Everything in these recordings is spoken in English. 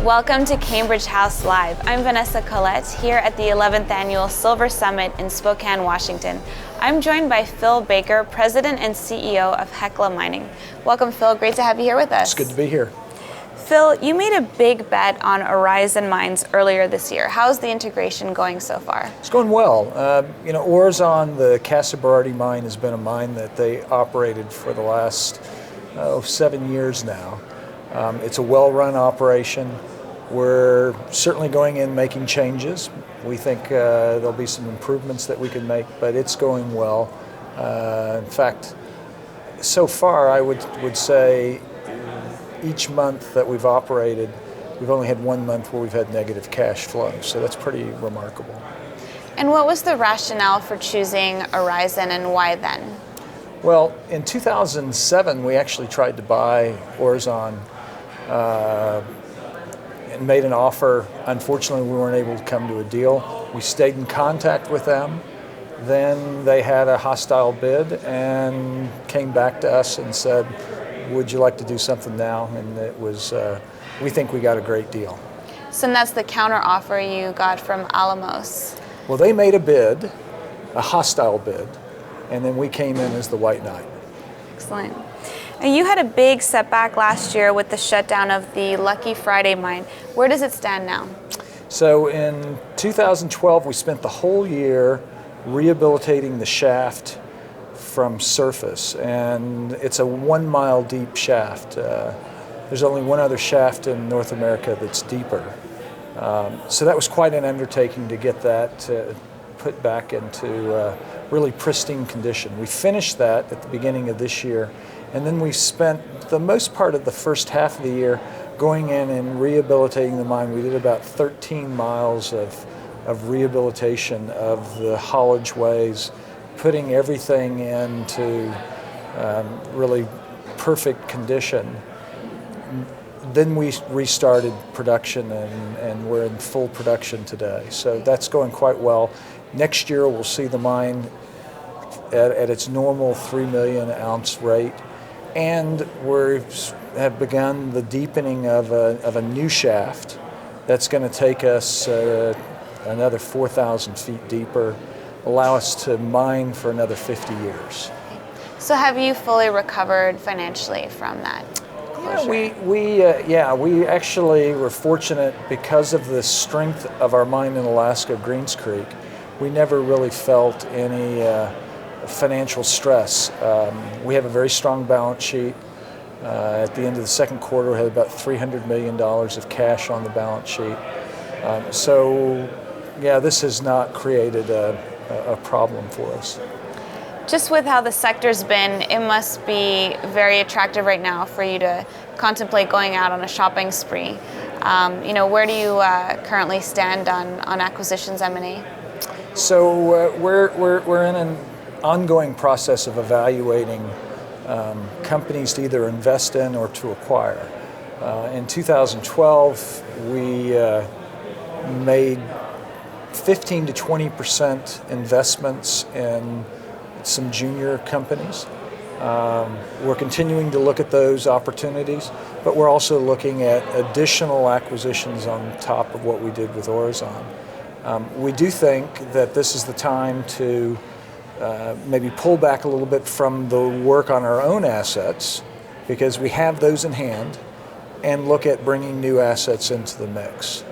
Welcome to Cambridge House Live. I'm Vanessa Collette here at the 11th Annual Silver Summit in Spokane, Washington. I'm joined by Phil Baker, President and CEO of Hecla Mining. Welcome, Phil. Great to have you here with us. It's good to be here. Phil, you made a big bet on Horizon Mines earlier this year. How's the integration going so far? It's going well. Orizon, the Casa Berardi mine, has been a mine that they operated for the last 7 years now. It's a well-run operation. We're certainly going in making changes. We think there'll be some improvements that we can make, but it's going well. In fact, so far I would say each month that we've operated, we've only had 1 month where we've had negative cash flow, so that's pretty remarkable. And what was the rationale for choosing Horizon and why then? Well, in 2007 we actually tried to buy Horizon and made an offer. Unfortunately, we weren't able to come to a deal. We stayed in contact with them. Then they had a hostile bid and came back to us and said, would you like to do something now? And it was, we think we got a great deal. So that's the counter offer you got from Alamos. Well, they made a bid, a hostile bid, and then we came in as the white knight. Excellent. And you had a big setback last year with the shutdown of the Lucky Friday mine. Where does it stand now? So in 2012, we spent the whole year rehabilitating the shaft from surface, and it's a 1 mile deep shaft. There's only one other shaft in North America that's deeper. So that was quite an undertaking to get that put back into really pristine condition. We finished that at the beginning of this year, and then we spent the most part of the first half of the year going in and rehabilitating the mine. We did about 13 miles of rehabilitation of the haulage ways, putting everything into really perfect condition. Then we restarted production and we're in full production today. So that's going quite well. Next year we'll see the mine at its normal 3 million ounce rate. And we have begun the deepening of a new shaft that's going to take us another 4,000 feet deeper, allow us to mine for another 50 years. So have you fully recovered financially from that closure? Yeah, we actually were fortunate because of the strength of our mine in Alaska, Greens Creek. We never really felt any financial stress. We have a very strong balance sheet. At the end of the second quarter, we had about $300 million of cash on the balance sheet. So, yeah, this has not created a problem for us. Just with how the sector's been, it must be very attractive right now for you to contemplate going out on a shopping spree. Where do you currently stand on acquisitions, M&A? So we're in an ongoing process of evaluating companies to either invest in or to acquire. In 2012, we made 15 to 20% investments in some junior companies. We're continuing to look at those opportunities, but we're also looking at additional acquisitions on top of what we did with Horizon. We do think that this is the time to maybe pull back a little bit from the work on our own assets, because we have those in hand, and look at bringing new assets into the mix.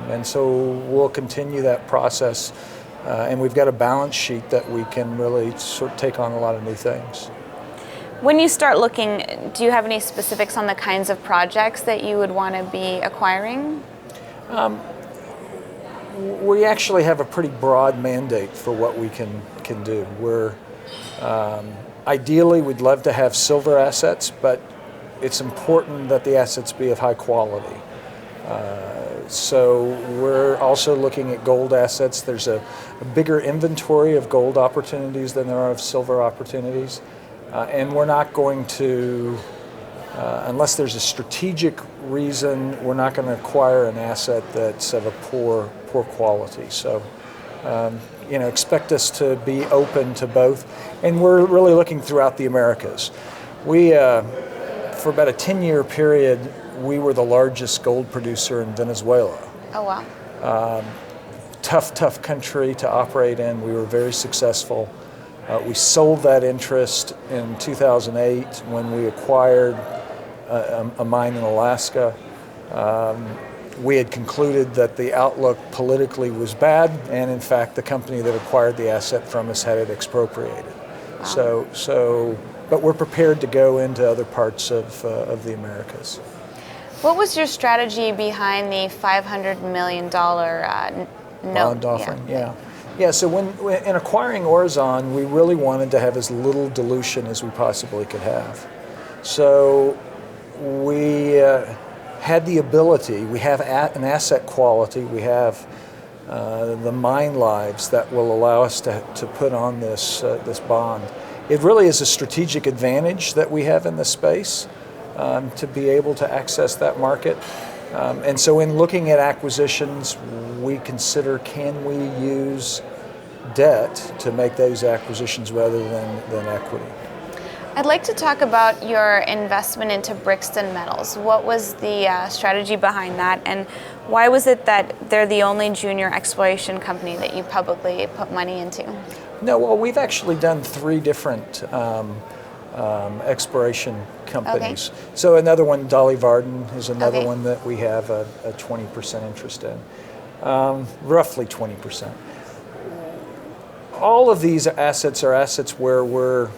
And so we'll continue that process, and we've got a balance sheet that we can really sort of take on a lot of new things. When you start looking, do you have any specifics on the kinds of projects that you would want to be acquiring? We actually have a pretty broad mandate for what we can do. We're ideally we'd love to have silver assets, but it's important that the assets be of high quality. So we're also looking at gold assets. There's a bigger inventory of gold opportunities than there are of silver opportunities, and we're not going to, unless there's a strategic reason, we're not going to acquire an asset that's of a poor quality. So expect us to be open to both, and we're really looking throughout the Americas. We for about a 10-year period we were the largest gold producer in Venezuela. Oh, wow. Tough country to operate in. We were very successful. We sold that interest in 2008 when we acquired a mine in Alaska. We had concluded that the outlook politically was bad, and in fact, the company that acquired the asset from us had it expropriated. Wow. But we're prepared to go into other parts of the Americas. What was your strategy behind the $500 million note? Bond offering? Yeah. So in acquiring Orezon, we really wanted to have as little dilution as we possibly could have. So we had the ability, we have an asset quality, we have the mine lives that will allow us to put on this bond. It really is a strategic advantage that we have in this space to be able to access that market. And so in looking at acquisitions, we consider, can we use debt to make those acquisitions rather than equity? I'd like to talk about your investment into Brixton Metals. What was the strategy behind that, and why was it that they're the only junior exploration company that you publicly put money into? No, well, we've actually done 3 different exploration companies. Okay. So another one, Dolly Varden, is another one that we have a 20% interest in, roughly 20%. All of these assets are assets where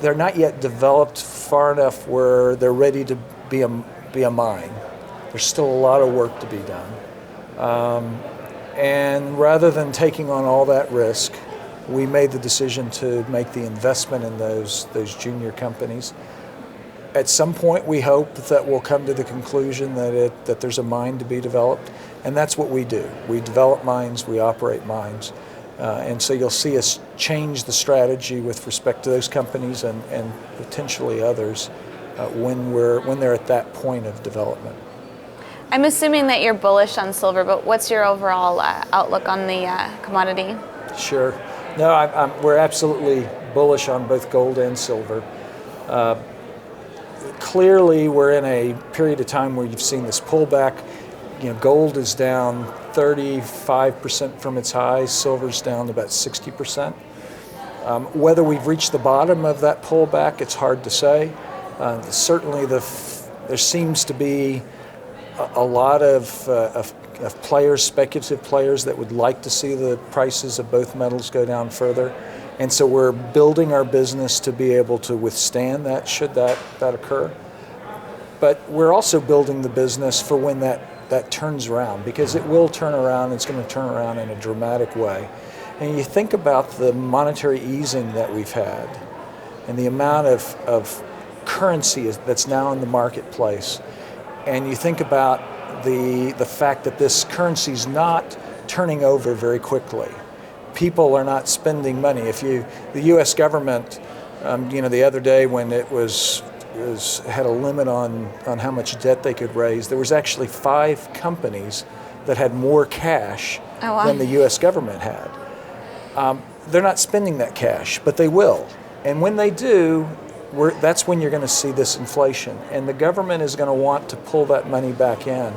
they're not yet developed far enough where they're ready to be a mine. There's still a lot of work to be done. And rather than taking on all that risk, we made the decision to make the investment in those junior companies. At some point, we hope that we'll come to the conclusion that there's a mine to be developed, and that's what we do. We develop mines, we operate mines, and so you'll see us change the strategy with respect to those companies and potentially others when they're at that point of development. I'm assuming that you're bullish on silver, but what's your overall outlook on the commodity? Sure. No, we're absolutely bullish on both gold and silver. Clearly, we're in a period of time where you've seen this pullback. Gold is down 35% from its highs, silver's down about 60%. Whether we've reached the bottom of that pullback, it's hard to say. Certainly, there seems to be a lot of players, speculative players, that would like to see the prices of both metals go down further. And so we're building our business to be able to withstand that, should that occur. But we're also building the business for when that turns around, because it will turn around. It's going to turn around in a dramatic way. And you think about the monetary easing that we've had and the amount of currency that's now in the marketplace, and you think about the fact that this currency is not turning over very quickly. People are not spending money. The U.S. government, the other day when it had a limit on how much debt they could raise, there was actually 5 companies that had more cash than the U.S. government had. They're not spending that cash, but they will. And when they do, that's when you're going to see this inflation. And the government is going to want to pull that money back in.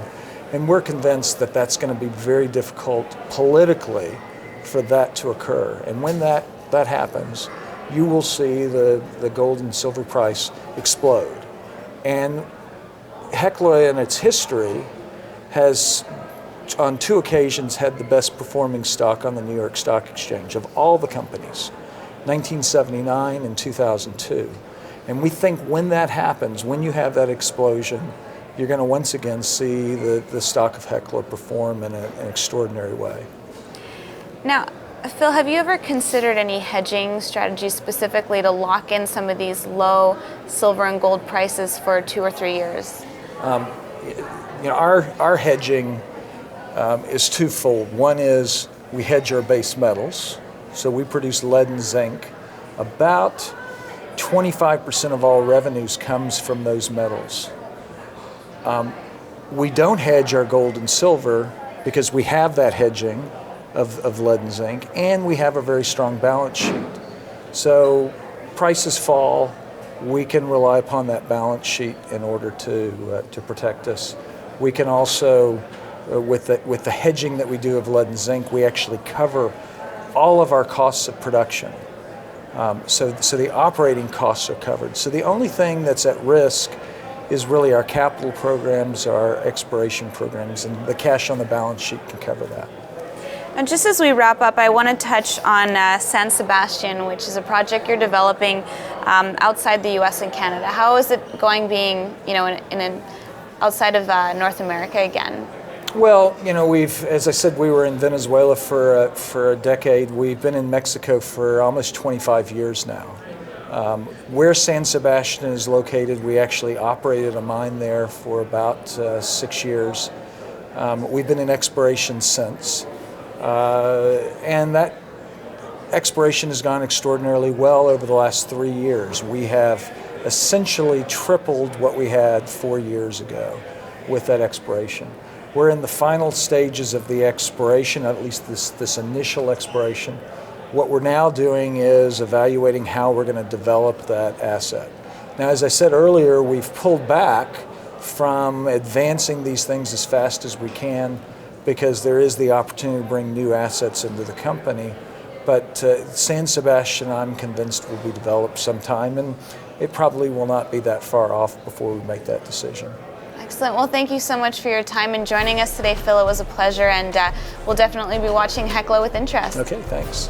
And we're convinced that that's going to be very difficult politically for that to occur. And when that happens, you will see the gold and silver price explode. And Hecla, in its history, has on 2 occasions had the best performing stock on the New York Stock Exchange of all the companies, 1979 and 2002. And we think when that happens, when you have that explosion, you're going to once again see the stock of Hecla perform in an extraordinary way. Now, Phil, have you ever considered any hedging strategies specifically to lock in some of these low silver and gold prices for 2 or 3 years? Our hedging is twofold. One is we hedge our base metals. So we produce lead and zinc. About 25% of all revenues comes from those metals. We don't hedge our gold and silver because we have that hedging of lead and zinc, and we have a very strong balance sheet. So prices fall, we can rely upon that balance sheet in order to protect us. We can also, with the hedging that we do of lead and zinc, we actually cover all of our costs of production. So the operating costs are covered. So the only thing that's at risk is really our capital programs, our exploration programs, and the cash on the balance sheet can cover that. And just as we wrap up, I want to touch on San Sebastian, which is a project you're developing outside the U.S. and Canada. How is it going being, outside of North America again? Well, as I said, we were in Venezuela for a decade. We've been in Mexico for almost 25 years now. Where San Sebastian is located, we actually operated a mine there for about 6 years. We've been in exploration since. And that exploration has gone extraordinarily well over the last 3 years. We have essentially tripled what we had 4 years ago with that exploration. We're in the final stages of the exploration, at least this initial exploration. What we're now doing is evaluating how we're going to develop that asset. Now, as I said earlier, we've pulled back from advancing these things as fast as we can because there is the opportunity to bring new assets into the company. But San Sebastian, I'm convinced, will be developed sometime, and it probably will not be that far off before we make that decision. Excellent. Well, thank you so much for your time and joining us today, Phil. It was a pleasure, and we'll definitely be watching Hecla with interest. Okay, thanks.